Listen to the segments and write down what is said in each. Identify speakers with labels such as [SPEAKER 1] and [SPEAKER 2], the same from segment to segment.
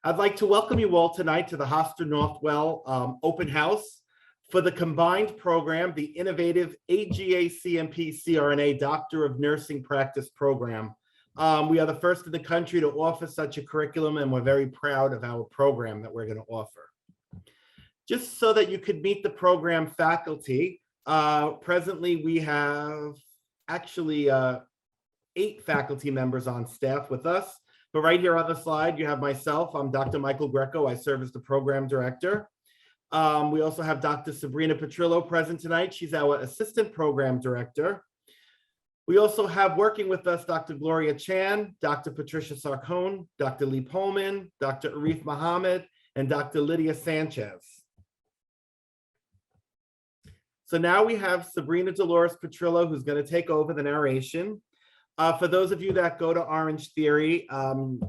[SPEAKER 1] I'd like to welcome you all tonight to the Hofstra Northwell open house for the combined program, the innovative AGACNP CRNA Doctor of Nursing Practice program. We are the first in the country to offer such a curriculum, and we're very proud of our program that we're going to offer. Just so that you could meet the program faculty, presently we have actually 8 faculty members on staff with us. But right here on the slide, you have myself. I'm Dr. Michael Greco. I serve as the program director. We also have Dr. Sabrina Petrillo present tonight. She's our assistant program director. We also have working with us Dr. Gloria Chan, Dr. Patricia Sarcone, Dr. Lee Pullman, Dr. Arif Mohammed, and Dr. Lydia Sanchez. So now we have Sabrina Dolores Petrillo, who's going to take over the narration. For those of you that go to Orange Theory,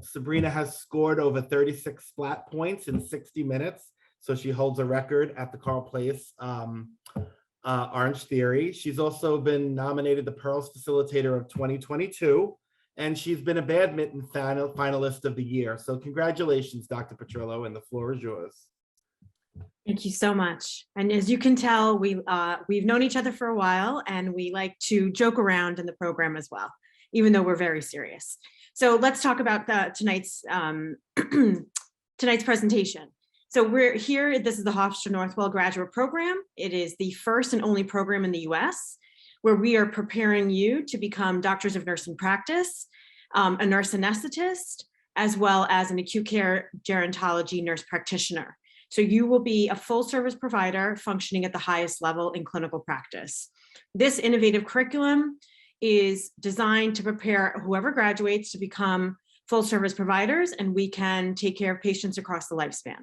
[SPEAKER 1] Sabrina has scored over 36 flat points in 60 minutes. So she holds a record at the Carl Place Orange Theory. She's also been nominated the Pearls Facilitator of 2022, and she's been a badminton finalist of the year. So congratulations, Dr. Petrillo, and the floor is yours.
[SPEAKER 2] Thank you so much. And as you can tell, we've known each other for a while, and we like to joke around in the program as well, even though we're very serious. So let's talk about tonight's presentation. So we're here, this is the Hofstra Northwell graduate program. It is the first and only program in the US where we are preparing you to become doctors of nursing practice, a nurse anesthetist, as well as an acute care gerontology nurse practitioner. So you will be a full service provider functioning at the highest level in clinical practice. This innovative curriculum is designed to prepare whoever graduates to become full service providers, and we can take care of patients across the lifespan.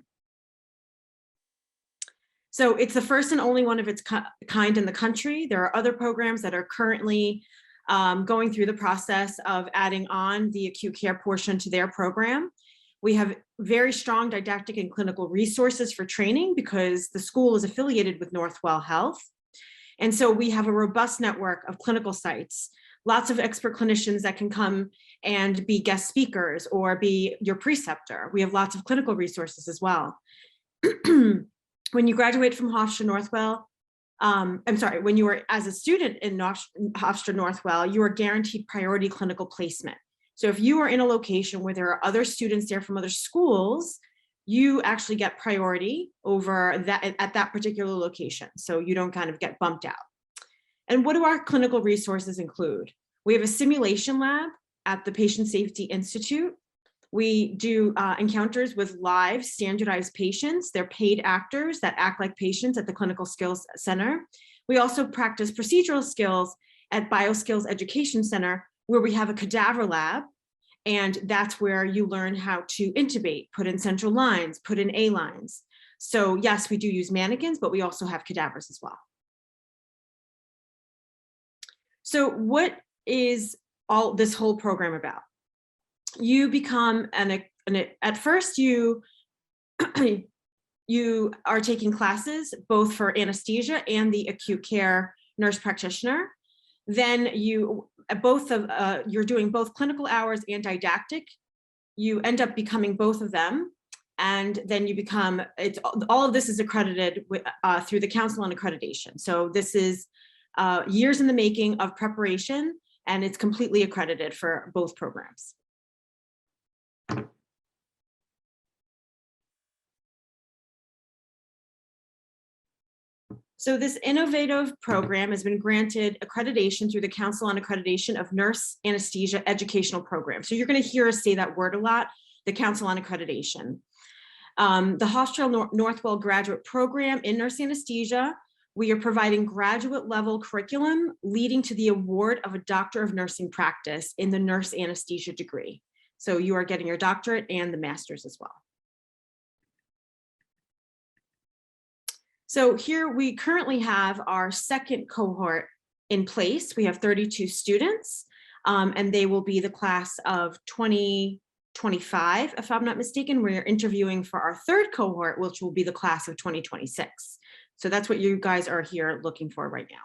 [SPEAKER 2] So it's the first and only one of its kind in the country. There are other programs that are currently going through the process of adding on the acute care portion to their program. We have very strong didactic and clinical resources for training because the school is affiliated with Northwell Health. And so we have a robust network of clinical sites, lots of expert clinicians that can come and be guest speakers or be your preceptor. We have lots of clinical resources as well. When you graduate from Hofstra Northwell, when you are as a student in Hofstra Northwell, you are guaranteed priority clinical placement. So if you are in a location where there are other students there from other schools, you actually get priority over that at that particular location. So you don't kind of get bumped out. And what do our clinical resources include? We have a simulation lab at the Patient Safety Institute. We do encounters with live standardized patients. They're paid actors that act like patients at the Clinical Skills Center. We also practice procedural skills at BioSkills Education Center, where we have a cadaver lab. And that's where you learn how to intubate, put in central lines, put in A lines. So yes, we do use mannequins, but we also have cadavers as well. So what is all this whole program about? You become at first you are taking classes both for anesthesia and the acute care nurse practitioner. Then you're doing both clinical hours and didactic. You end up becoming both of them, and then you become, all of this is accredited through the Council on Accreditation. So this is years in the making of preparation, and it's completely accredited for both programs. So this innovative program has been granted accreditation through the Council on Accreditation of Nurse Anesthesia Educational Program. So you're going to hear us say that word a lot, the Council on Accreditation. The Hofstra Northwell graduate program in nurse anesthesia, we are providing graduate level curriculum leading to the award of a Doctor of Nursing Practice in the nurse anesthesia degree. So you are getting your doctorate and the master's as well. So here we currently have our second cohort in place. We have 32 students, and they will be the class of 2025, if I'm not mistaken. We're interviewing for our third cohort, which will be the class of 2026. So that's what you guys are here looking for right now.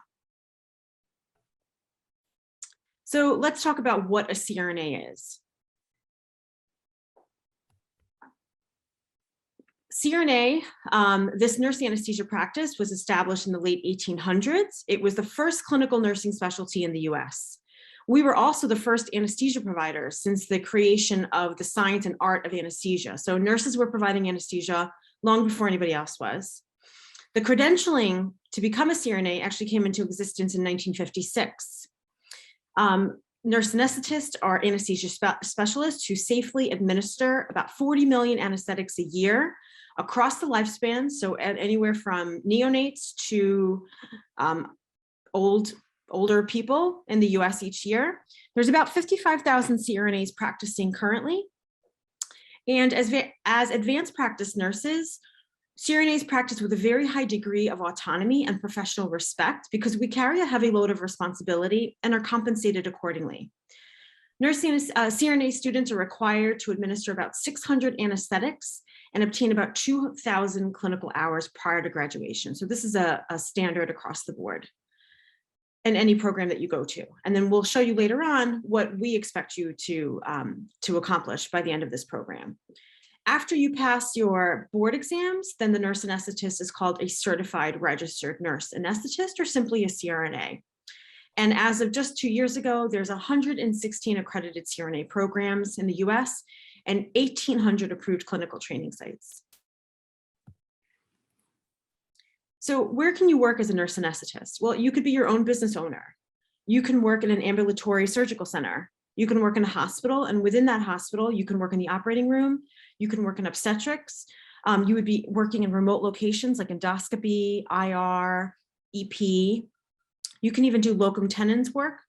[SPEAKER 2] So let's talk about what a CRNA is. CRNA, this nurse anesthesia practice was established in the late 1800s. It was the first clinical nursing specialty in the US. We were also the first anesthesia providers since the creation of the science and art of anesthesia. So nurses were providing anesthesia long before anybody else was. The credentialing to become a CRNA actually came into existence in 1956. Nurse anesthetists are anesthesia specialists who safely administer about 40 million anesthetics a year across the lifespan, so anywhere from neonates to older people in the US each year. There's about 55,000 CRNAs practicing currently. And as advanced practice nurses, CRNAs practice with a very high degree of autonomy and professional respect because we carry a heavy load of responsibility and are compensated accordingly. CRNA students are required to administer about 600 anesthetics and obtain about 2,000 clinical hours prior to graduation. So this is a standard across the board in any program that you go to. And then we'll show you later on what we expect you to accomplish by the end of this program. After you pass your board exams, then the nurse anesthetist is called a certified registered nurse anesthetist or simply a CRNA. And as of just 2 years ago, there's 116 accredited CRNA programs in the US and 1,800 approved clinical training sites. So where can you work as a nurse anesthetist? Well, you could be your own business owner. You can work in an ambulatory surgical center. You can work in a hospital, and within that hospital, you can work in the operating room. You can work in obstetrics. You would be working in remote locations like endoscopy, IR, EP. You can even do locum tenens work,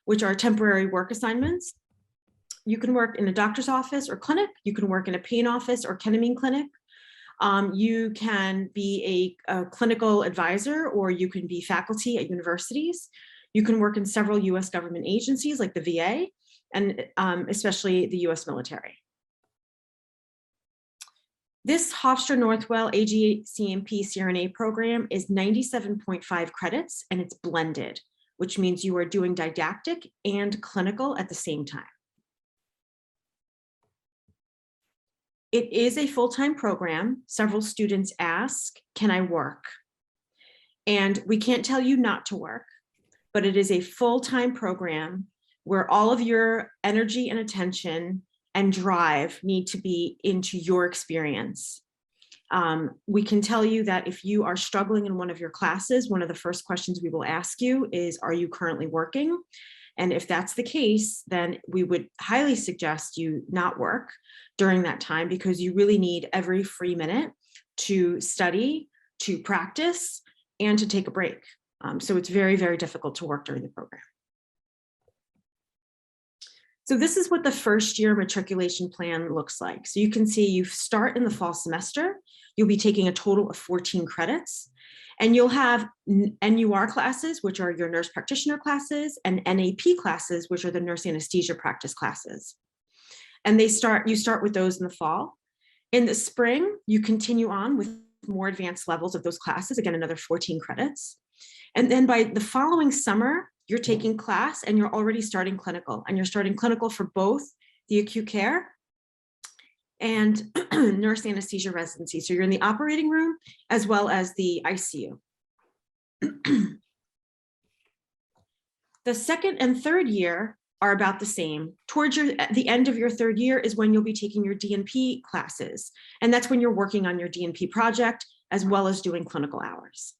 [SPEAKER 2] which are temporary work assignments. You can work in a doctor's office or clinic. You can work in a pain office or ketamine clinic. You can be a clinical advisor, or you can be faculty at universities. You can work in several US government agencies like the VA, and especially the US military. This Hofstra Northwell AGACNP CRNA program is 97.5 credits, and it's blended, which means you are doing didactic and clinical at the same time. It is a full-time program. Several students ask, can I work? And we can't tell you not to work, but it is a full-time program where all of your energy and attention and drive need to be into your experience. We can tell you that if you are struggling in one of your classes, one of the first questions we will ask you is, are you currently working? And if that's the case, then we would highly suggest you not work during that time, because you really need every free minute to study, to practice, and to take a break. So it's very, very difficult to work during the program. So this is what the first year matriculation plan looks like. So you can see you start in the fall semester. You'll be taking a total of 14 credits, and you'll have NUR classes, which are your nurse practitioner classes, and NAP classes, which are the nurse anesthesia practice classes. And you start with those in the fall. In the spring, you continue on with more advanced levels of those classes, again, another 14 credits. And then by the following summer, you're taking class and you're already starting clinical, and you're starting clinical for both the acute care and nurse anesthesia residency. So you're in the operating room as well as the ICU. The second and third year are about the same. Towards the end of your third year is when you'll be taking your DNP classes. And that's when you're working on your DNP project as well as doing clinical hours.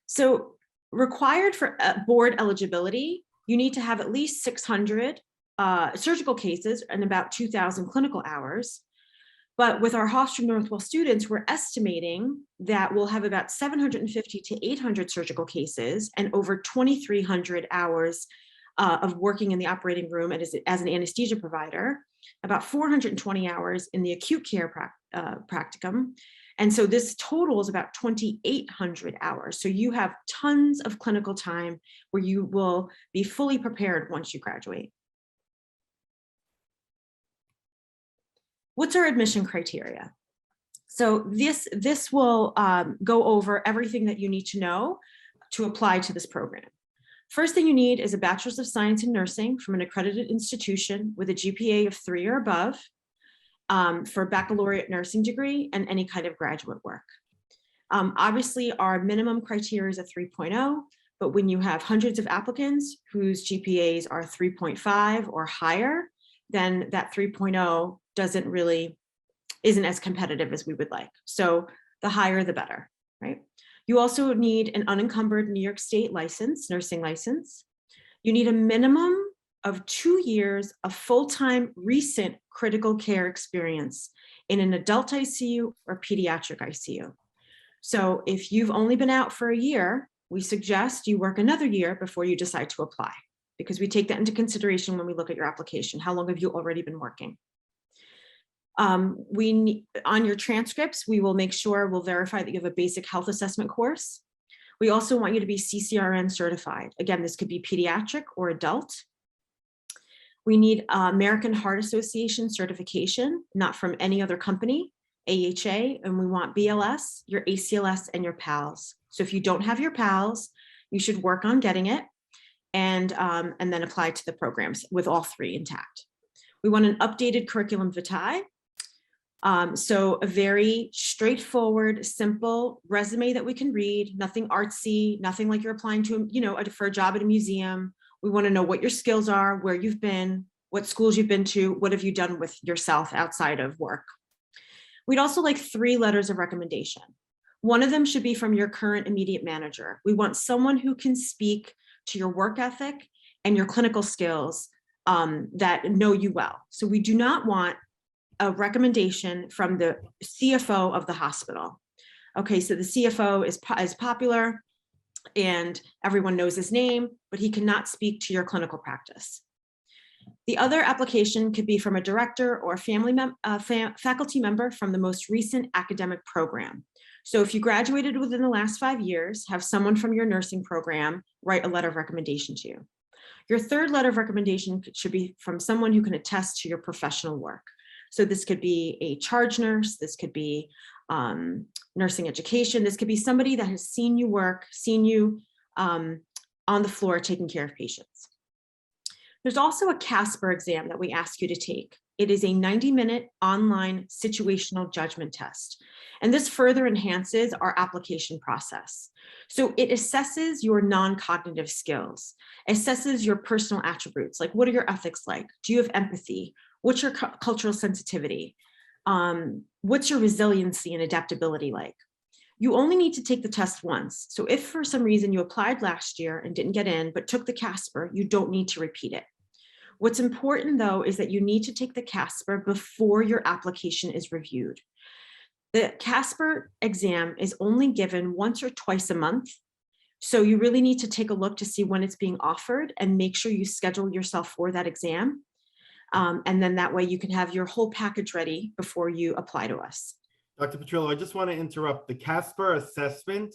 [SPEAKER 2] So required for board eligibility, you need to have at least 600 surgical cases and about 2,000 clinical hours. But with our Hofstra Northwell students, we're estimating that we'll have about 750 to 800 surgical cases and over 2,300 hours of working in the operating room as an anesthesia provider, about 420 hours in the acute care practicum. And so this total is about 2,800 hours. So you have tons of clinical time where you will be fully prepared once you graduate. What's our admission criteria? So this will go over everything that you need to know to apply to this program. First thing you need is a Bachelor's of Science in Nursing from an accredited institution with a GPA of 3 or above. for baccalaureate nursing degree and any kind of graduate work. Obviously, our minimum criteria is a 3.0, but when you have hundreds of applicants whose GPAs are 3.5 or higher, then that 3.0 isn't as competitive as we would like. So the higher, the better, right? You also need an unencumbered New York State license, nursing license. You need a minimum of 2 years of full-time recent critical care experience in an adult ICU or pediatric ICU. So if you've only been out for a year, we suggest you work another year before you decide to apply, because we take that into consideration when we look at your application. How long have you already been working? On your transcripts, we will make sure we'll verify that you have a basic health assessment course. We also want you to be CCRN certified. Again, this could be pediatric or adult. We need American Heart Association certification, not from any other company, AHA, and we want BLS, your ACLS, and your PALS. So if you don't have your PALS, you should work on getting it and then apply to the programs with all three intact. We want an updated curriculum vitae. So a very straightforward, simple resume that we can read, nothing artsy, nothing like you're applying to, for a job at a museum. We want to know what your skills are, where you've been, what schools you've been to, what have you done with yourself outside of work. We'd also like 3 letters of recommendation. One of them should be from your current immediate manager. We want someone who can speak to your work ethic and your clinical skills that know you well. So we do not want a recommendation from the CFO of the hospital. Okay, so the CFO is popular and everyone knows his name, but he cannot speak to your clinical practice. The other application could be from a director or faculty member from the most recent academic program. So if you graduated within the last 5 years, have someone from your nursing program write a letter of recommendation to you. Your third letter of recommendation should be from someone who can attest to your professional work. So this could be a charge nurse, this could be nursing education, this could be somebody that has seen you work, seen you on the floor taking care of patients. There's also a CASPER exam that we ask you to take. It is a 90-minute online situational judgment test. And this further enhances our application process. So it assesses your non-cognitive skills, assesses your personal attributes, like what are your ethics like? Do you have empathy? What's your cultural sensitivity? What's your resiliency and adaptability like? You only need to take the test once. So if for some reason you applied last year and didn't get in, but took the CASPER, you don't need to repeat it. What's important though, is that you need to take the CASPER before your application is reviewed. The CASPER exam is only given once or twice a month. So you really need to take a look to see when it's being offered and make sure you schedule yourself for that exam. And then that way you can have your whole package ready before you apply to us.
[SPEAKER 1] Dr. Petrillo, I just want to interrupt. The CASPER assessment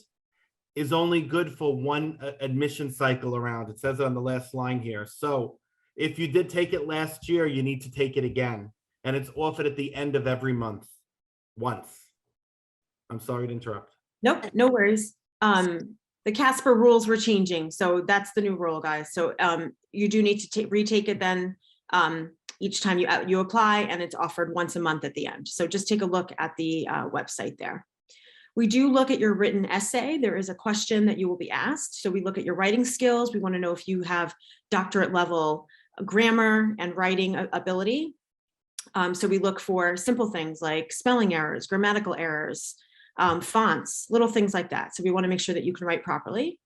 [SPEAKER 1] is only good for one admission cycle around. It says it on the last line here. So if you did take it last year, you need to take it again. And it's offered at the end of every month, once. I'm sorry to interrupt.
[SPEAKER 2] Nope, no worries. The CASPER rules were changing. So that's the new rule, guys. So you do need to retake it then each time you apply, and it's offered once a month at the end. So just take a look at the website there. We do look at your written essay. There is a question that you will be asked. So we look at your writing skills. We want to know if you have doctorate level grammar and writing ability. So we look for simple things like spelling errors, grammatical errors, fonts, little things like that. So we want to make sure that you can write properly.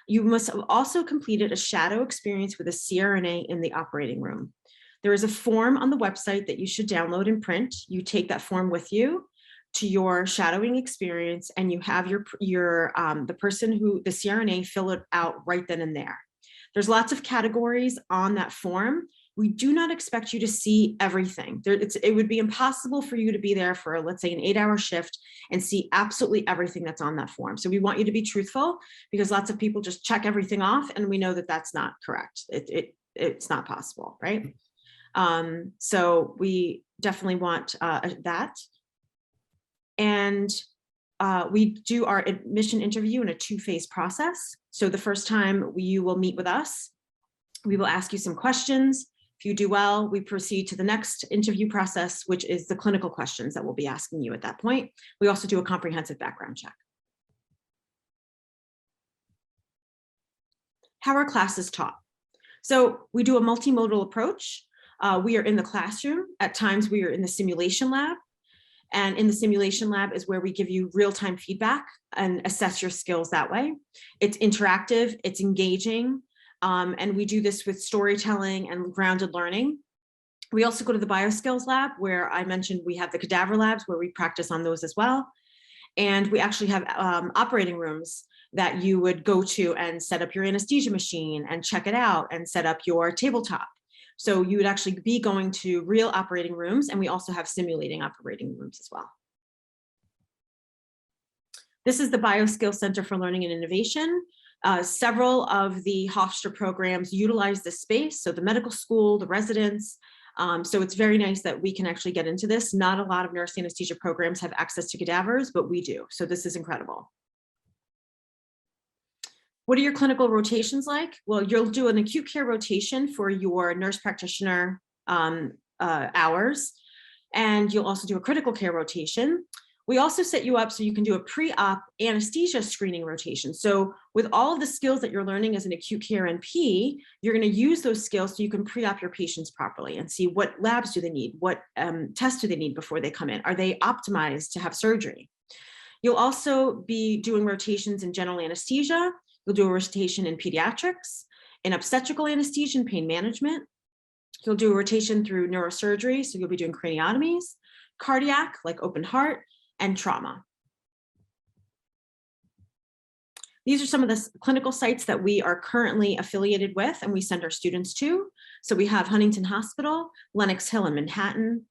[SPEAKER 2] You must have also completed a shadow experience with a CRNA in the operating room. There is a form on the website that you should download and print. You take that form with you to your shadowing experience, and you have the person the CRNA fill it out right then and there. There's lots of categories on that form. We do not expect you to see everything. It would be impossible for you to be there for, let's say, an 8-hour shift and see absolutely everything that's on that form. So we want you to be truthful, because lots of people just check everything off, and we know that that's not correct. It's not possible, right? So we definitely want that. And we do our admission interview in a 2-phase process. So the first time you will meet with us, we will ask you some questions. If you do well, we proceed to the next interview process, which is the clinical questions that we'll be asking you at that point. We also do a comprehensive background check. How are classes taught? So we do a multimodal approach. We are in the classroom. At times we are in the simulation lab. And in the simulation lab is where we give you real-time feedback and assess your skills that way. It's interactive, it's engaging, and we do this with storytelling and grounded learning. We also go to the bioskills lab where I mentioned we have the cadaver labs where we practice on those as well. And we actually have operating rooms that you would go to and set up your anesthesia machine and check it out and set up your tabletop. So you would actually be going to real operating rooms, and we also have simulating operating rooms as well. This is the BioSkills Center for Learning and Innovation. Several of the Hofstra programs utilize this space, so the medical school, the residents. So it's very nice that we can actually get into this. Not a lot of nurse anesthesia programs have access to cadavers, but we do. So this is incredible. What are your clinical rotations like? Well, you'll do an acute care rotation for your nurse practitioner hours, and you'll also do a critical care rotation. We also set you up so you can do a pre-op anesthesia screening rotation. So with all of the skills that you're learning as an acute care NP, you're going to use those skills so you can pre-op your patients properly and see what labs do they need, what tests do they need before they come in. Are they optimized to have surgery? You'll also be doing rotations in general anesthesia. You'll do a rotation in pediatrics, in obstetrical anesthesia and pain management. You'll do a rotation through neurosurgery, so you'll be doing craniotomies, cardiac, like open heart, and trauma. These are some of the clinical sites that we are currently affiliated with and we send our students to. So we have Huntington Hospital, Lenox Hill in Manhattan,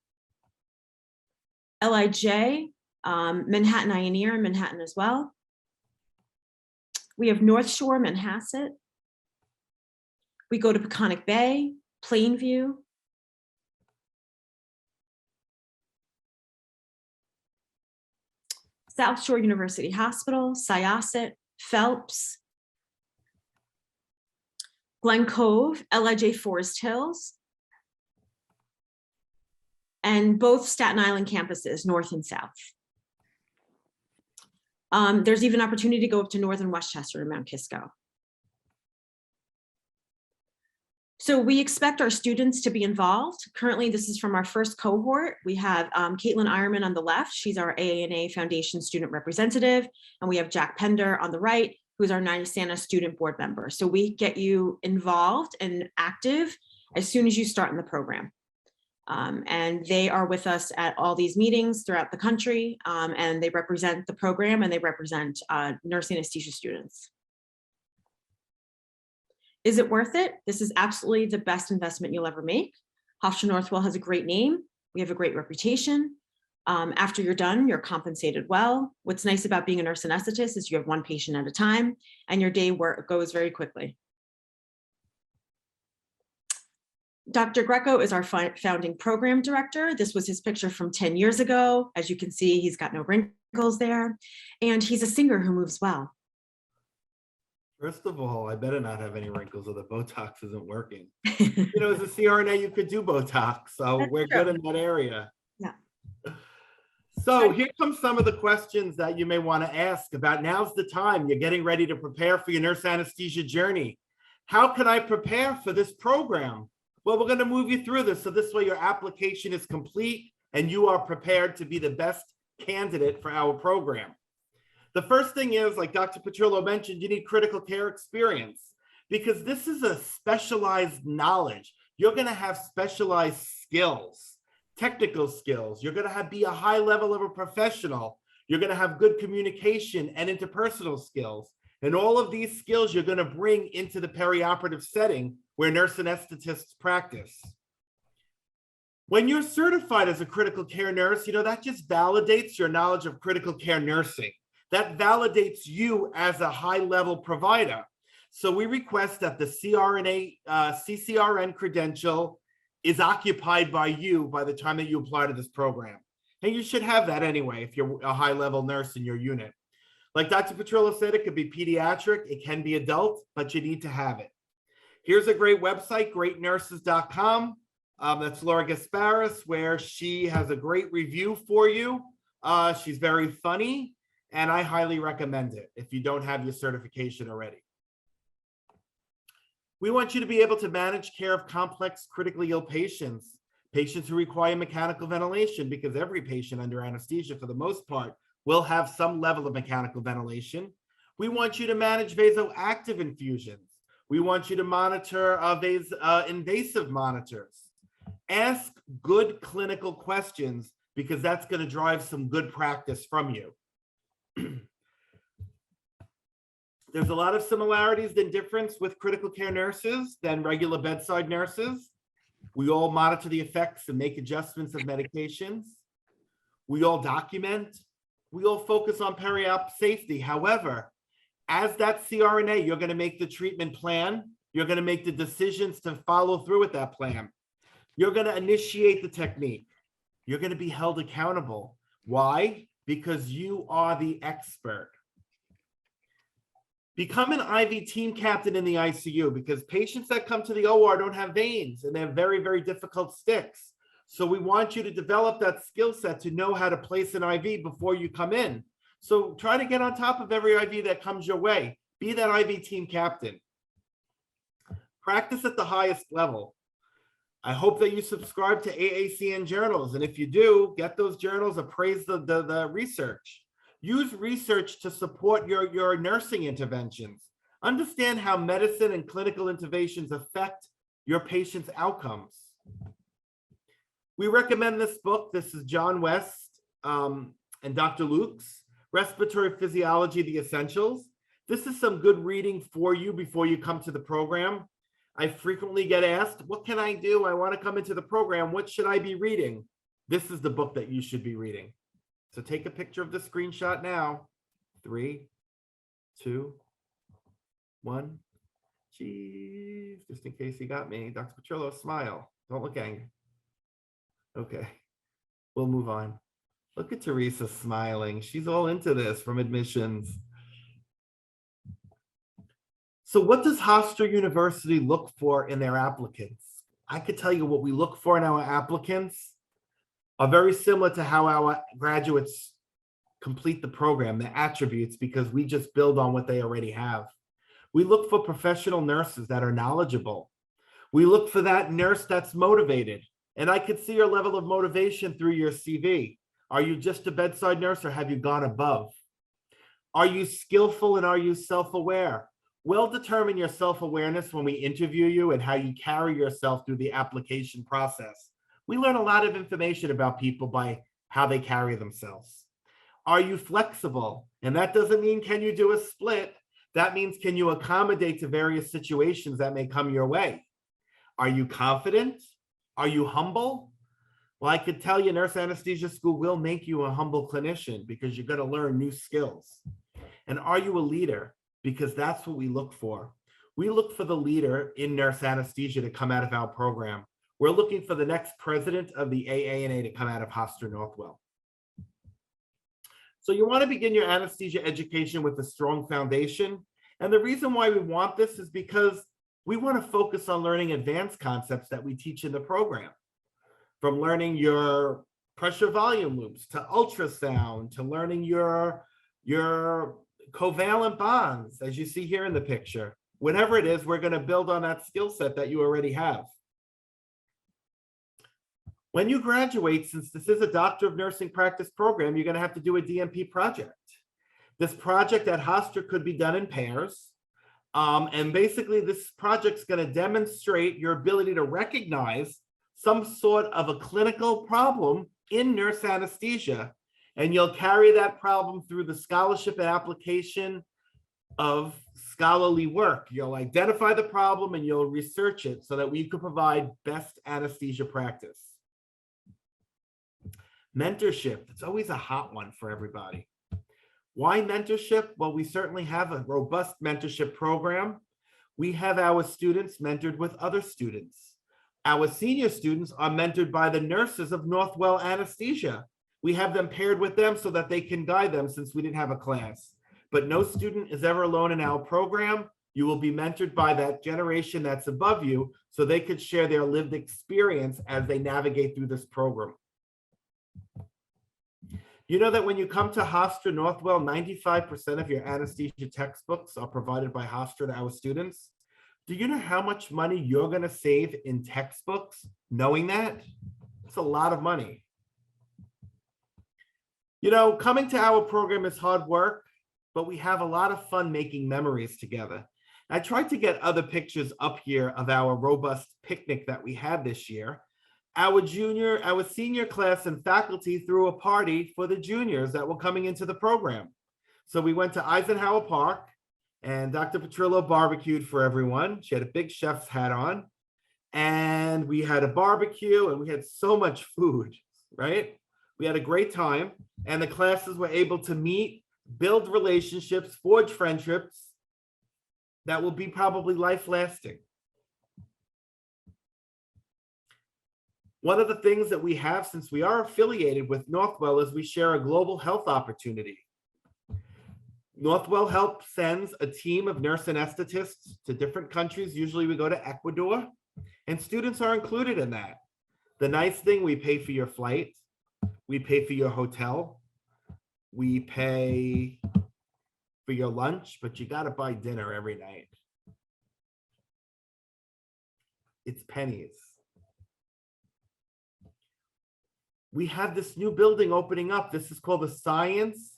[SPEAKER 2] LIJ, Manhattan Ioneer in Manhattan as well. We have North Shore, Manhasset. We go to Peconic Bay, Plainview. South Shore University Hospital, Syosset, Phelps. Glen Cove, LIJ Forest Hills. And both Staten Island campuses, North and South. There's even opportunity to go up to Northern Westchester and Mount Kisco. So we expect our students to be involved. Currently, this is from our first cohort. We have Caitlin Ironman on the left. She's our AANA Foundation student representative. And we have Jack Pender on the right, who's our NYSANA student board member. So we get you involved and active as soon as you start in the program. And they are with us at all these meetings throughout the country, and they represent the program and they represent nurse anesthesia students. Is it worth it? This is absolutely the best investment you'll ever make. Hofstra Northwell has a great name. We have a great reputation. After you're done, you're compensated well. What's nice about being a nurse anesthetist is you have one patient at a time and your day goes very quickly. Dr. Greco is our founding program director. This was his picture from 10 years ago. As you can see, he's got no wrinkles there. And he's a singer who moves well.
[SPEAKER 1] First of all, I better not have any wrinkles or the Botox isn't working. You know, as a CRNA, you could do Botox, so
[SPEAKER 2] That's
[SPEAKER 1] we're
[SPEAKER 2] true.
[SPEAKER 1] good in that area.
[SPEAKER 2] Yeah.
[SPEAKER 1] So here come some of the questions that you may want to ask about. Now's the time. You're getting ready to prepare for your nurse anesthesia journey. How can I prepare for this program? Well, we're going to move you through this so this way your application is complete and you are prepared to be the best candidate for our program. The first thing is, like Dr. Petrillo mentioned, you need critical care experience because this is a specialized knowledge. You're going to have specialized skills, technical skills. You're going to be a high level of a professional. You're going to have good communication and interpersonal skills. And all of these skills you're going to bring into the perioperative setting where nurse anesthetists practice. When you're certified as a critical care nurse, you know, that just validates your knowledge of critical care nursing. That validates you as a high-level provider. So we request that the CRNA, CCRN credential is occupied by you by the time that you apply to this program. And you should have that anyway if you're a high-level nurse in your unit. Like Dr. Petrillo said, it could be pediatric, it can be adult, but you need to have it. Here's a great website, greatnurses.com. That's Laura Gasparis, where she has a great review for you. She's very funny, and I highly recommend it if you don't have your certification already. We want you to be able to manage care of complex, critically ill patients, patients who require mechanical ventilation, because every patient under anesthesia, for the most part, will have some level of mechanical ventilation. We want you to manage vasoactive infusions. We want you to monitor invasive monitors. Ask good clinical questions, because that's going to drive some good practice from you. There's a lot of similarities and difference with critical care nurses than regular bedside nurses. We all monitor the effects and make adjustments of medications. We all document. We all focus on peri-op safety. However, as that CRNA, you're going to make the treatment plan. You're going to make the decisions to follow through with that plan. You're going to initiate the technique. You're going to be held accountable. Why? Because you are the expert. Become an IV team captain in the ICU, because patients that come to the OR don't have veins and they have very, very difficult sticks. So we want you to develop that skill set to know how to place an IV before you come in. So try to get on top of every IV that comes your way. Be that IV team captain. Practice at the highest level. I hope that you subscribe to AACN journals. And if you do, get those journals, appraise the research. Use research to support your nursing interventions. Understand how medicine and clinical interventions affect your patient's outcomes. We recommend this book. This is John West and Dr. Luke's Respiratory Physiology, The Essentials. This is some good reading for you before you come to the program. I frequently get asked, what can I do? I want to come into the program. What should I be reading? This is the book that you should be reading. So take a picture of the screenshot now. 3, 2, 1. Cheese, just in case you got me. Dr. Petrillo, smile. Don't look angry. Okay, we'll move on. Look at Teresa smiling. She's all into this from admissions. So what does Hofstra University look for in their applicants? I could tell you what we look for in our applicants are very similar to how our graduates complete the program, the attributes, because we just build on what they already have. We look for professional nurses that are knowledgeable. We look for that nurse that's motivated. And I could see your level of motivation through your CV. Are you just a bedside nurse, or have you gone above? Are you skillful, and are you self-aware? We'll determine your self-awareness when we interview you and how you carry yourself through the application process. We learn a lot of information about people by how they carry themselves. Are you flexible? And that doesn't mean can you do a split. That means can you accommodate to various situations that may come your way? Are you confident? Are you humble? Well, I could tell you nurse anesthesia school will make you a humble clinician, because you're going to learn new skills. And are you a leader? Because that's what we look for. We look for the leader in nurse anesthesia to come out of our program. We're looking for the next president of the AANA to come out of Hofstra Northwell. So you want to begin your anesthesia education with a strong foundation. And the reason why we want this is because we want to focus on learning advanced concepts that we teach in the program. From learning your pressure volume loops to ultrasound, to learning your covalent bonds, as you see here in the picture. Whatever it is, we're going to build on that skill set that you already have. When you graduate, since this is a Doctor of Nursing Practice program, you're going to have to do a DNP project. This project at Hofstra could be done in pairs. And basically, this project's going to demonstrate your ability to recognize some sort of a clinical problem in nurse anesthesia. And you'll carry that problem through the scholarship and application of scholarly work. You'll identify the problem and you'll research it so that we can provide best anesthesia practice. Mentorship, it's always a hot one for everybody. Why mentorship? Well, we certainly have a robust mentorship program. We have our students mentored with other students. Our senior students are mentored by the nurses of Northwell Anesthesia. We have them paired with them so that they can guide them, since we didn't have a class. But no student is ever alone in our program. You will be mentored by that generation that's above you so they could share their lived experience as they navigate through this program. You know that when you come to Hofstra Northwell, 95% of your anesthesia textbooks are provided by Hofstra to our students. Do you know how much money you're going to save in textbooks knowing that? It's a lot of money. You know, coming to our program is hard work, but we have a lot of fun making memories together. I tried to get other pictures up here of our robust picnic that we had this year. Our senior class and faculty threw a party for the juniors that were coming into the program. So we went to Eisenhower Park and Dr. Petrillo barbecued for everyone. She had a big chef's hat on and we had a barbecue and we had so much food, right? We had a great time and the classes were able to meet, build relationships, forge friendships that will be probably life-lasting. One of the things that we have, since we are affiliated with Northwell, is we share a global health opportunity. Northwell Health sends a team of nurse anesthetists to different countries. Usually we go to Ecuador, and students are included in that. The nice thing, we pay for your flight, we pay for your hotel, we pay for your lunch, but you got to buy dinner every night. It's pennies. We have this new building opening up. This is called the Science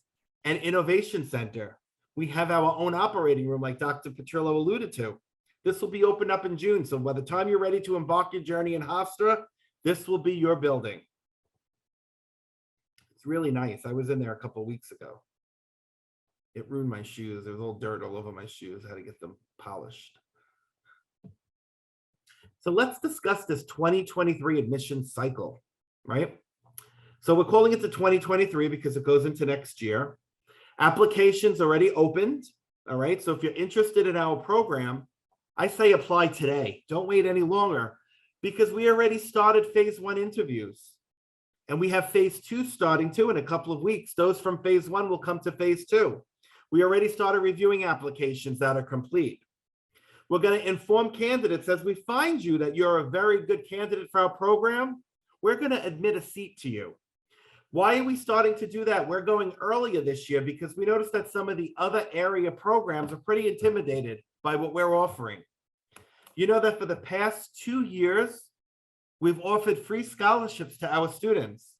[SPEAKER 1] and Innovation Center. We have our own operating room like Dr. Petrillo alluded to. This will be opened up in June. So by the time you're ready to embark your journey in Hofstra, this will be your building. It's really nice. I was in there a couple of weeks ago. It ruined my shoes. There was all dirt all over my shoes. I had to get them polished. So let's discuss this 2023 admission cycle, right? So we're calling it the 2023 because it goes into next year. Applications already opened, all right? So if you're interested in our program, I say apply today. Don't wait any longer because we already started phase 1 interviews. And we have phase 2 starting too in a couple of weeks. Those from phase 1 will come to phase 2. We already started reviewing applications that are complete. We're going to inform candidates as we find you that you're a very good candidate for our program. We're going to admit a seat to you. Why are we starting to do that? We're going earlier this year because we noticed that some of the other area programs are pretty intimidated by what we're offering. You know that for the past 2 years, we've offered free scholarships to our students.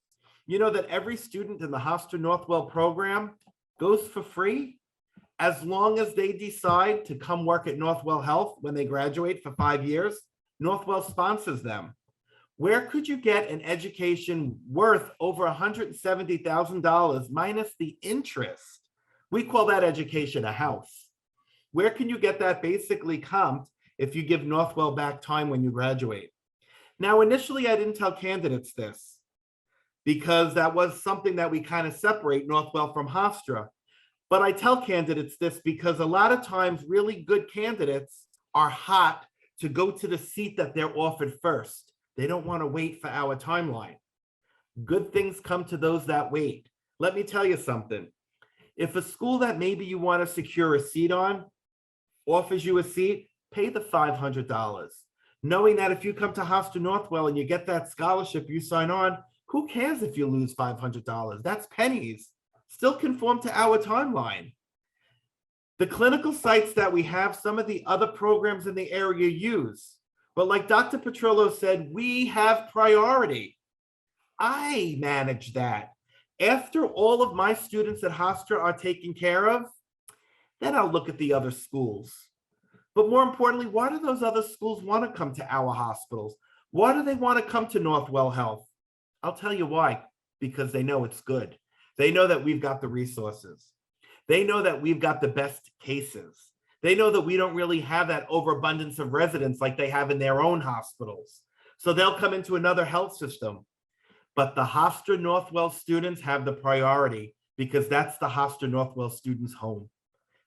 [SPEAKER 1] You know that every student in the Hofstra Northwell program goes for free as long as they decide to come work at Northwell Health when they graduate for 5 years. Northwell sponsors them. Where could you get an education worth over $170,000 minus the interest? We call that education a house. Where can you get that basically comped if you give Northwell back time when you graduate? Now, initially, I didn't tell candidates this because that was something that we kind of separate Northwell from Hofstra. But I tell candidates this because a lot of times really good candidates are hot to go to the seat that they're offered first. They don't want to wait for our timeline. Good things come to those that wait. Let me tell you something. If a school that maybe you want to secure a seat on offers you a seat, pay the $500. Knowing that if you come to Hofstra Northwell and you get that scholarship, you sign on, who cares if you lose $500? That's pennies. Still conform to our timeline. The clinical sites that we have, some of the other programs in the area use. But like Dr. Petrillo said, we have priority. I manage that. After all of my students at Hofstra are taken care of, then I'll look at the other schools. But more importantly, why do those other schools want to come to our hospitals? Why do they want to come to Northwell Health? I'll tell you why. Because they know it's good. They know that we've got the resources. They know that we've got the best cases. They know that we don't really have that overabundance of residents like they have in their own hospitals. So they'll come into another health system. But the Hofstra Northwell students have the priority because that's the Hofstra Northwell students' home.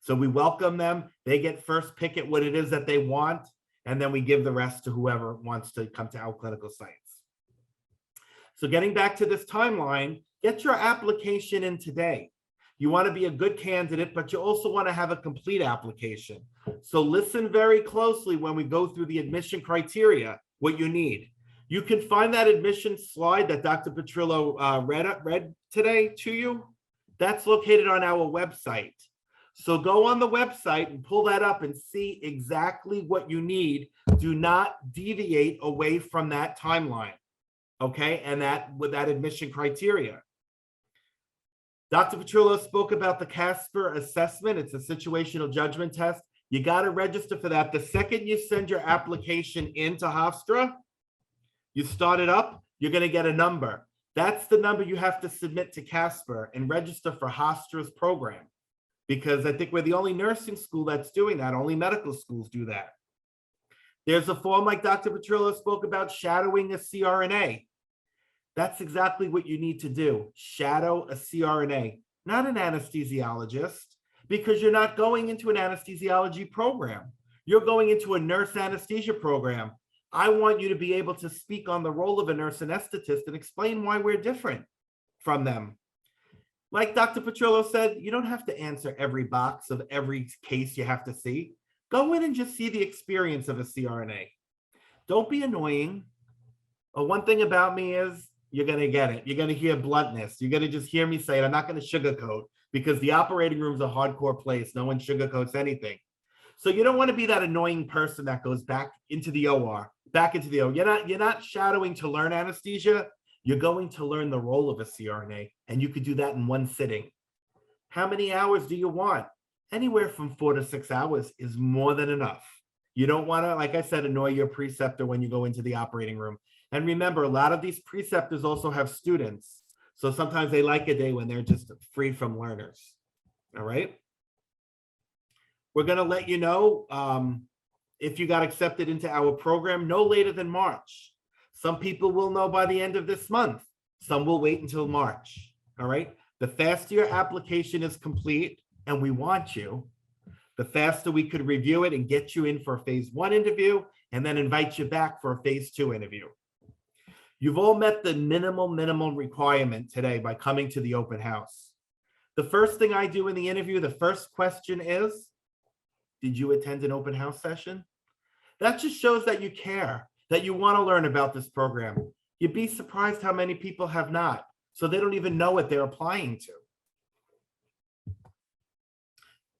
[SPEAKER 1] So we welcome them. They get first pick at what it is that they want, and then we give the rest to whoever wants to come to our clinical sites. So getting back to this timeline, get your application in today. You want to be a good candidate, but you also want to have a complete application. So listen very closely when we go through the admission criteria, what you need. You can find that admission slide that Dr. Petrillo read today to you. That's located on our website. So go on the website and pull that up and see exactly what you need. Do not deviate away from that timeline, okay? And that with that admission criteria. Dr. Petrillo spoke about the CASPER assessment. It's a situational judgment test. You got to register for that. The second you send your application into Hofstra, you start it up, you're going to get a number. That's the number you have to submit to CASPER and register for Hofstra's program. Because I think we're the only nursing school that's doing that. Only medical schools do that. There's a form like Dr. Petrillo spoke about, shadowing a CRNA. That's exactly what you need to do. Shadow a CRNA, not an anesthesiologist, because you're not going into an anesthesiology program. You're going into a nurse anesthesia program. I want you to be able to speak on the role of a nurse anesthetist and explain why we're different from them. Like Dr. Petrillo said, you don't have to answer every box of every case you have to see. Go in and just see the experience of a CRNA. Don't be annoying. One thing about me is you're going to get it. You're going to hear bluntness. You're going to just hear me say it. I'm not going to sugarcoat, because the operating room is a hardcore place. No one sugarcoats anything. So you don't want to be that annoying person that goes back into the OR, back into the OR. You're not shadowing to learn anesthesia. You're going to learn the role of a CRNA, and you could do that in one sitting. How many hours do you want? Anywhere from 4 to 6 hours is more than enough. You don't want to, like I said, annoy your preceptor when you go into the operating room. And remember, a lot of these preceptors also have students. So sometimes they like a day when they're just free from learners. All right. We're going to let you know if you got accepted into our program no later than March. Some people will know by the end of this month. Some will wait until March. All right. The faster your application is complete, and we want you, the faster we could review it and get you in for a phase 1 interview, and then invite you back for a phase 2 interview. You've all met the minimum requirement today by coming to the open house. The first thing I do in the interview, the first question is, did you attend an open house session? That just shows that you care, that you want to learn about this program. You'd be surprised how many people have not, so they don't even know what they're applying to.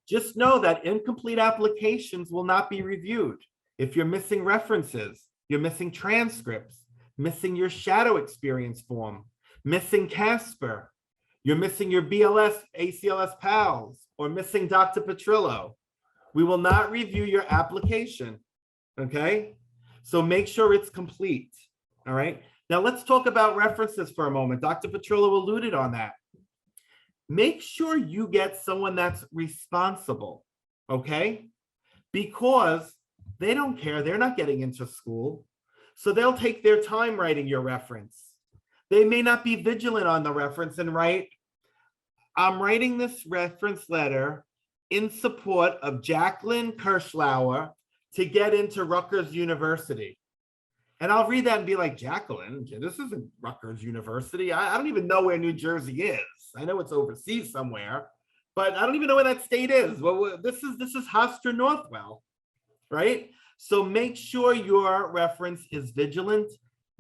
[SPEAKER 1] Just know that incomplete applications will not be reviewed. If you're missing references, you're missing transcripts, missing your shadow experience form, missing CASPER, you're missing your BLS, ACLS PALS, or missing Dr. Petrillo, we will not review your application, okay? So make sure it's complete, all right? Now let's talk about references for a moment. Dr. Petrillo alluded on that. Make sure you get someone that's responsible, okay? Because they don't care, they're not getting into school. So they'll take their time writing your reference. They may not be vigilant on the reference and write, I'm writing this reference letter in support of Jacqueline Kirschlauer to get into Rutgers University. And I'll read that and be like, Jacqueline, this isn't Rutgers University. I don't even know where New Jersey is. I know it's overseas somewhere, but I don't even know where that state is. Well, this is Hofstra Northwell, right? So make sure your reference is vigilant,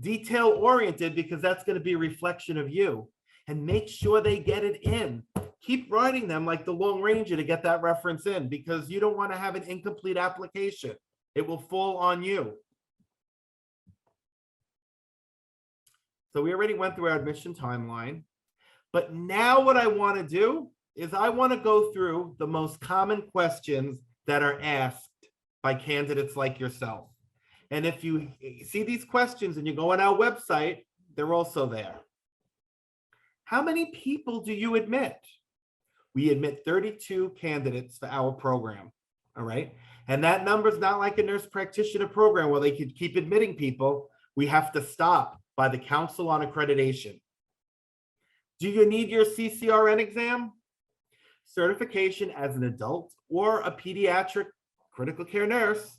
[SPEAKER 1] detail-oriented, because that's going to be a reflection of you. And make sure they get it in. Keep writing them like the Lone Ranger to get that reference in, because you don't want to have an incomplete application. It will fall on you. So we already went through our admission timeline. But now what I want to do is I want to go through the most common questions that are asked by candidates like yourself. And if you see these questions and you go on our website, they're also there. How many people do you admit? We admit 32 candidates for our program, all right? And that number is not like a nurse practitioner program where they could keep admitting people. We have to stop by the Council on Accreditation. Do you need your CCRN exam? Certification as an adult or a pediatric critical care nurse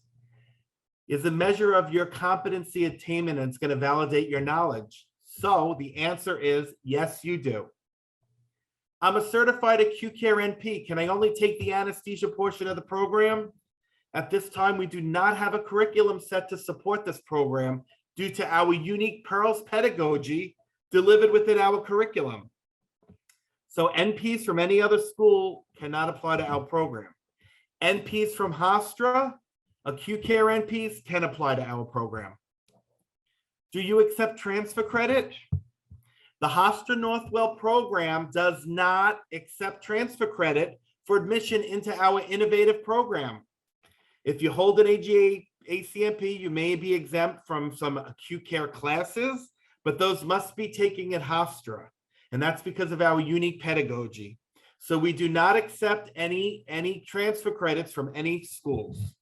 [SPEAKER 1] is a measure of your competency attainment, and it's going to validate your knowledge. So the answer is yes, you do. I'm a certified acute care NP. Can I only take the anesthesia portion of the program? At this time, we do not have a curriculum set to support this program due to our unique Pearls pedagogy delivered within our curriculum. So NPs from any other school cannot apply to our program. NPs from Hofstra, acute care NPs can apply to our program. Do you accept transfer credit? The Hofstra Northwell program does not accept transfer credit for admission into our innovative program. If you hold an AGACNP, you may be exempt from some acute care classes, but those must be taken at Hofstra, and that's because of our unique pedagogy. So we do not accept any transfer credits from any schools.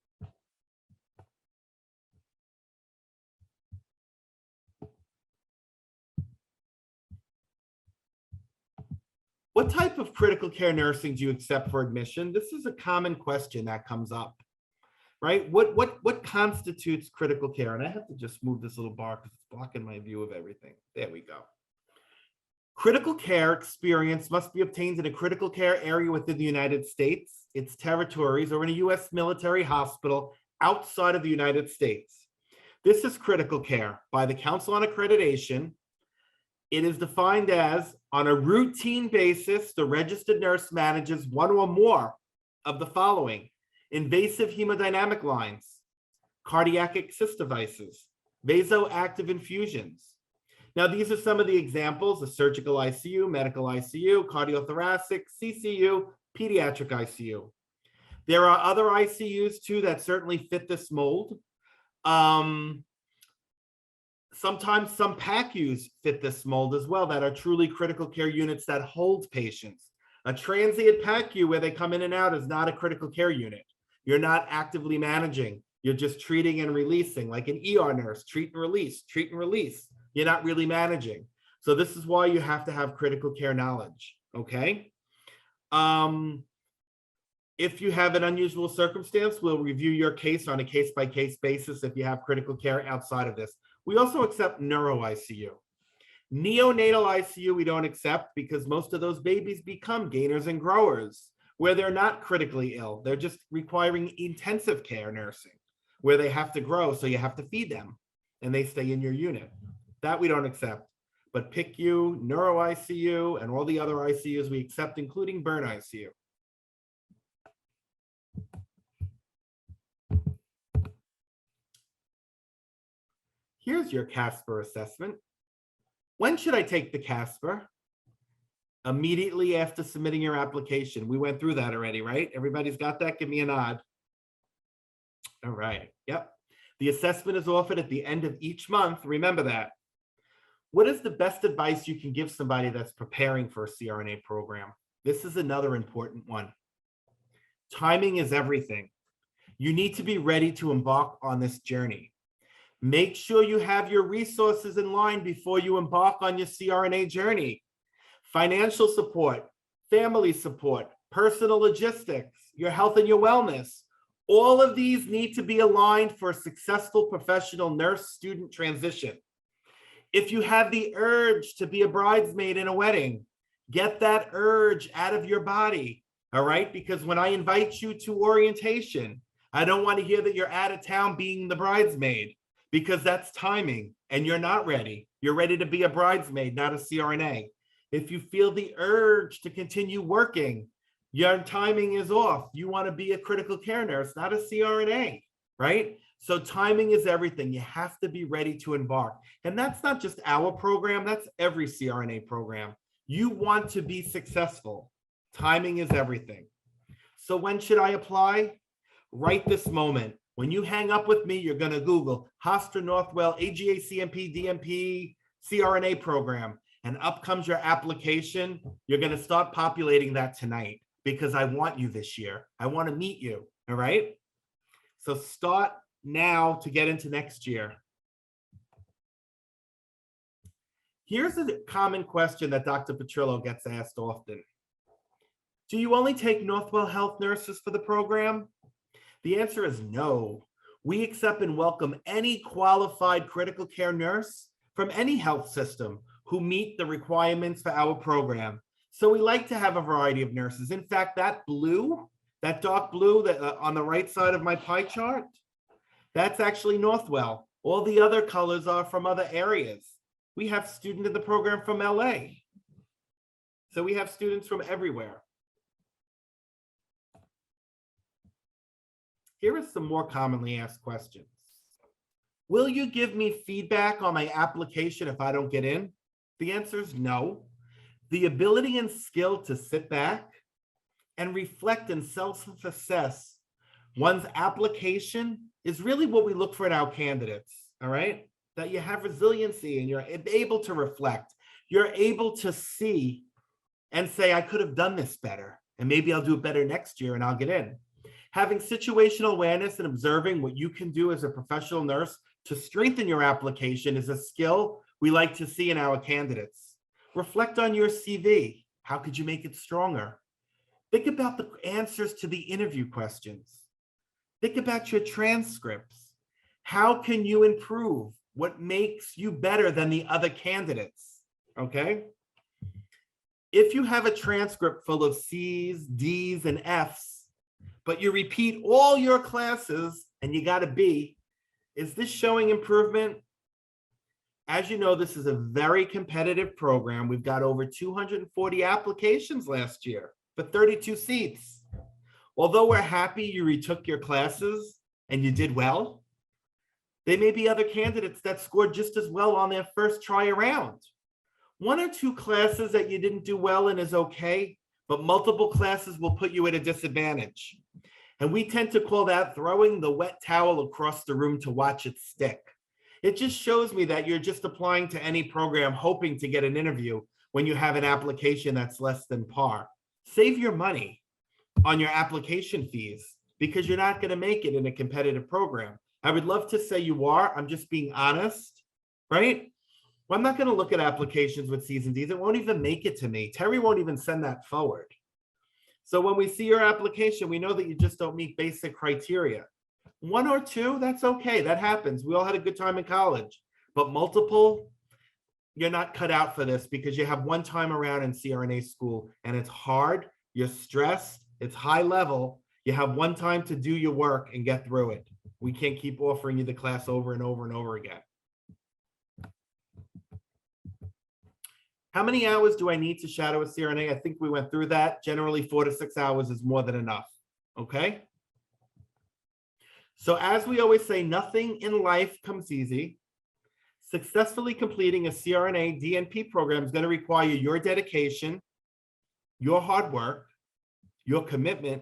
[SPEAKER 1] What type of critical care nursing do you accept for admission? This is a common question that comes up, right? What constitutes critical care? And I have to just move this little bar because it's blocking my view of everything. There we go. Critical care experience must be obtained in a critical care area within the United States, its territories, or in a U.S. military hospital outside of the United States. This is critical care by the Council on Accreditation. It is defined as, on a routine basis, the registered nurse manages one or more of the following: invasive hemodynamic lines, cardiac assist devices, vasoactive infusions. Now, these are some of the examples: the surgical ICU, medical ICU, cardiothoracic, CCU, pediatric ICU. There are other ICUs too that certainly fit this mold. Sometimes some PACUs fit this mold as well, that are truly critical care units that hold patients. A transient PACU where they come in and out is not a critical care unit. You're not actively managing. You're just treating and releasing, like an ER nurse, treat and release, treat and release. You're not really managing. So this is why you have to have critical care knowledge, okay? If you have an unusual circumstance, we'll review your case on a case-by-case basis if you have critical care outside of this. We also accept neuro ICU. Neonatal ICU we don't accept because most of those babies become gainers and growers where they're not critically ill. They're just requiring intensive care nursing where they have to grow, so you have to feed them and they stay in your unit. That we don't accept. But PICU, neuro ICU, and all the other ICUs we accept, including burn ICU. Here's your CASPER assessment. When should I take the CASPER? Immediately after submitting your application. We went through that already, right? Everybody's got that? Give me a nod. All right. Yep. The assessment is offered at the end of each month. Remember that. What is the best advice you can give somebody that's preparing for a CRNA program? This is another important one. Timing is everything. You need to be ready to embark on this journey. Make sure you have your resources in line before you embark on your CRNA journey. Financial support, family support, personal logistics, your health and your wellness. All of these need to be aligned for a successful professional nurse-student transition. If you have the urge to be a bridesmaid in a wedding, get that urge out of your body, all right? Because when I invite you to orientation, I don't want to hear that you're out of town being the bridesmaid, because that's timing and you're not ready. You're ready to be a bridesmaid, not a CRNA. If you feel the urge to continue working, your timing is off. You want to be a critical care nurse, not a CRNA, right? So timing is everything. You have to be ready to embark. And that's not just our program, that's every CRNA program. You want to be successful. Timing is everything. So when should I apply? Right this moment. When you hang up with me, you're going to Google Hofstra Northwell AGACNP DNP CRNA program, and up comes your application. You're going to start populating that tonight because I want you this year. I want to meet you. All right. So start now to get into next year. Here's a common question that Dr. Petrillo gets asked often. Do you only take Northwell Health nurses for the program? The answer is no. We accept and welcome any qualified critical care nurse from any health system who meet the requirements for our program. So we like to have a variety of nurses. In fact, that blue, that dark blue that on the right side of my pie chart, that's actually Northwell. All the other colors are from other areas. We have students in the program from LA. So we have students from everywhere. Here are some more commonly asked questions. Will you give me feedback on my application if I don't get in? The answer is no. The ability and skill to sit back and reflect and self-assess one's application is really what we look for in our candidates, all right? That you have resiliency and you're able to reflect. You're able to see and say, I could have done this better, and maybe I'll do it better next year and I'll get in. Having situational awareness and observing what you can do as a professional nurse to strengthen your application is a skill we like to see in our candidates. Reflect on your CV. How could you make it stronger? Think about the answers to the interview questions. Think about your transcripts. How can you improve? What makes you better than the other candidates? Okay? If you have a transcript full of C's, D's, and F's, but you repeat all your classes and you got a B, is this showing improvement? As you know, this is a very competitive program. We've got over 240 applications last year for 32 seats. Although we're happy you retook your classes and you did well, there may be other candidates that scored just as well on their first try around. 1 or 2 classes that you didn't do well in is okay, but multiple classes will put you at a disadvantage. And we tend to call that throwing the wet towel across the room to watch it stick. It just shows me that you're just applying to any program hoping to get an interview when you have an application that's less than par. Save your money on your application fees because you're not going to make it in a competitive program. I would love to say you are. I'm just being honest, right? Well, I'm not going to look at applications with C's and D's. It won't even make it to me. Terry won't even send that forward. So when we see your application, we know that you just don't meet basic criteria. 1 or 2, that's okay. That happens. We all had a good time in college. But multiple, you're not cut out for this because you have one time around in CRNA school and it's hard. You're stressed. It's high level. You have one time to do your work and get through it. We can't keep offering you the class over and over and over again. How many hours do I need to shadow a CRNA? I think we went through that. Generally, 4 to 6 hours is more than enough. Okay? So as we always say, nothing in life comes easy. Successfully completing a CRNA DNP program is going to require your dedication, your hard work, your commitment,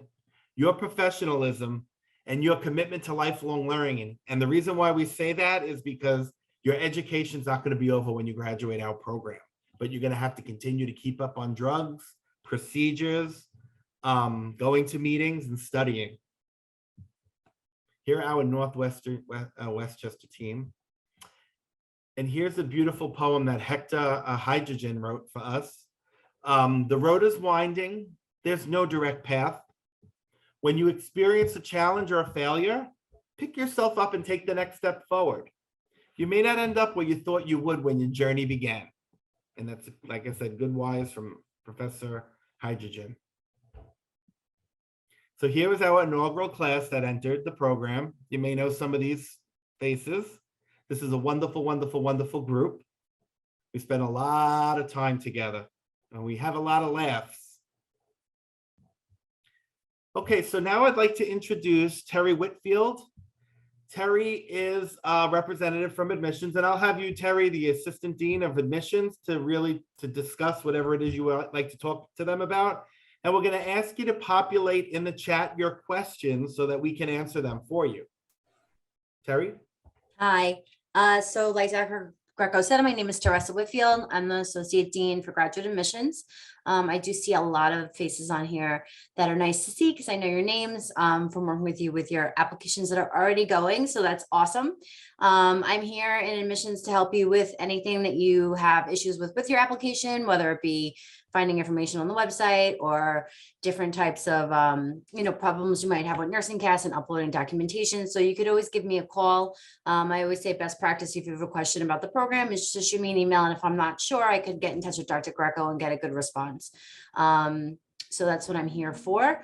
[SPEAKER 1] your professionalism, and your commitment to lifelong learning. And the reason why we say that is because your education is not going to be over when you graduate our program, but you're going to have to continue to keep up on drugs, procedures, going to meetings and studying. Here are our Westchester team. And here's a beautiful poem that Hector Hydrogen wrote for us. The road is winding. There's no direct path. When you experience a challenge or a failure, pick yourself up and take the next step forward. You may not end up where you thought you would when your journey began. And that's, like I said, good wise from Professor Hydrogen. So here is our inaugural class that entered the program. You may know some of these faces. This is a wonderful, wonderful, wonderful group. We spent a lot of time together and we have a lot of laughs. Okay, so now I'd like to introduce Terry Whitfield. Terry is a representative from admissions, and I'll have you, Terry, the Assistant Dean of Admissions, to discuss whatever it is you would like to talk to them about. And we're going to ask you to populate in the chat your questions so that we can answer them for you. Terry?
[SPEAKER 3] Hi. So like Dr. Greco said, my name is Teresa Whitfield. I'm the Associate Dean for Graduate Admissions. I do see a lot of faces on here that are nice to see because I know your names from working with you with your applications that are already going. So that's awesome. I'm here in admissions to help you with anything that you have issues with your application, whether it be finding information on the website or different types of, problems you might have with nursing cast and uploading documentation. So you could always give me a call. I always say best practice if you have a question about the program is just shoot me an email. And if I'm not sure, I could get in touch with Dr. Greco and get a good response. So that's what I'm here for.